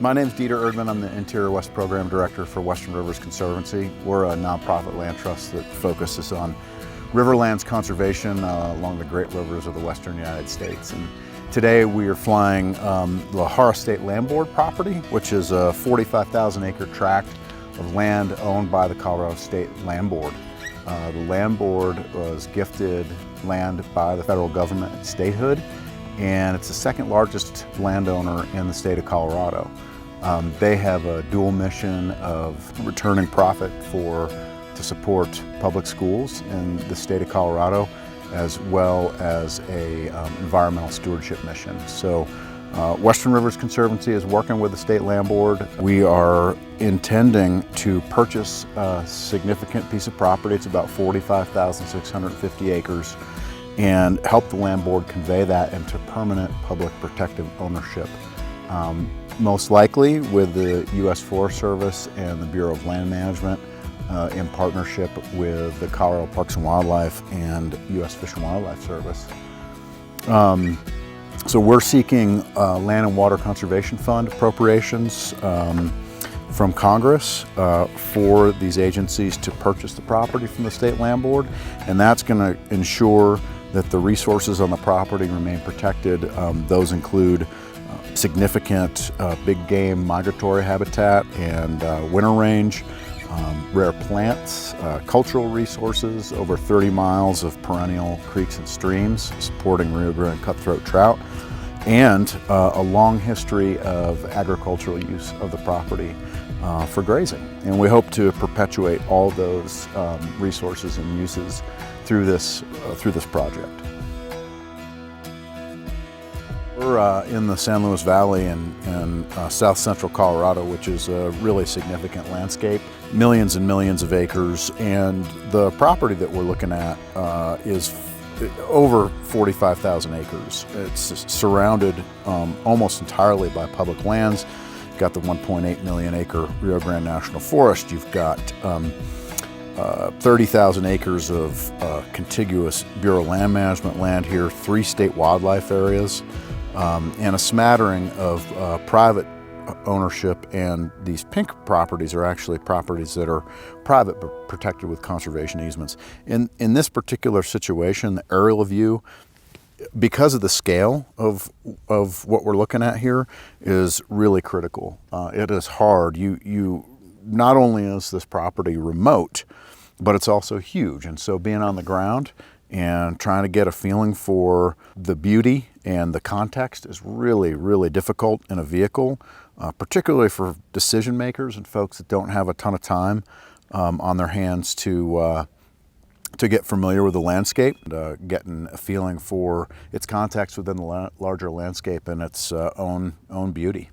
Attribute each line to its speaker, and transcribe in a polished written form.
Speaker 1: My name's Dieter Erdman. I'm the Interior West Program Director for Western Rivers Conservancy. We're a nonprofit land trust that focuses on riverlands conservation along the great rivers of the western United States. And today we are flying the Lahara State Land Board property, which is a 45,000 acre tract of land owned by the Colorado State Land Board. The Land Board was gifted land by the federal government at statehood, and it's the second largest landowner in the state of Colorado. They have a dual mission of returning profit to support public schools in the state of Colorado, as well as a environmental stewardship mission. So Western Rivers Conservancy is working with the State Land Board. We are intending to purchase a significant piece of property. It's about 45,650 acres, and help the Land Board convey that into permanent public protective ownership. Most likely with the U.S. Forest Service and the Bureau of Land Management in partnership with the Colorado Parks and Wildlife and U.S. Fish and Wildlife Service. So we're seeking Land and Water Conservation Fund appropriations from Congress for these agencies to purchase the property from the State Land Board, and that's going to ensure that the resources on the property remain protected. Those include significant big game migratory habitat and winter range, rare plants, cultural resources, over 30 miles of perennial creeks and streams supporting Rio Grande cutthroat trout, and a long history of agricultural use of the property for grazing. And we hope to perpetuate all those resources and uses through this project. We're in the San Luis Valley in south central Colorado, which is a really significant landscape, millions and millions of acres, and the property that we're looking at is over 45,000 acres. It's surrounded almost entirely by public lands. You've got the 1.8 million acre Rio Grande National Forest. You've got 30,000 acres of contiguous Bureau of Land Management land here, 3 state wildlife areas, and a smattering of private ownership. And these pink properties are actually properties that are private but protected with conservation easements. In this particular situation, the aerial view, because of the scale of what we're looking at here, is really critical. It is hard. Not only is this property remote, but it's also huge. And so being on the ground and trying to get a feeling for the beauty and the context is really, really difficult in a vehicle, particularly for decision makers and folks that don't have a ton of time on their hands to get familiar with the landscape, getting a feeling for its context within the larger landscape and its own beauty.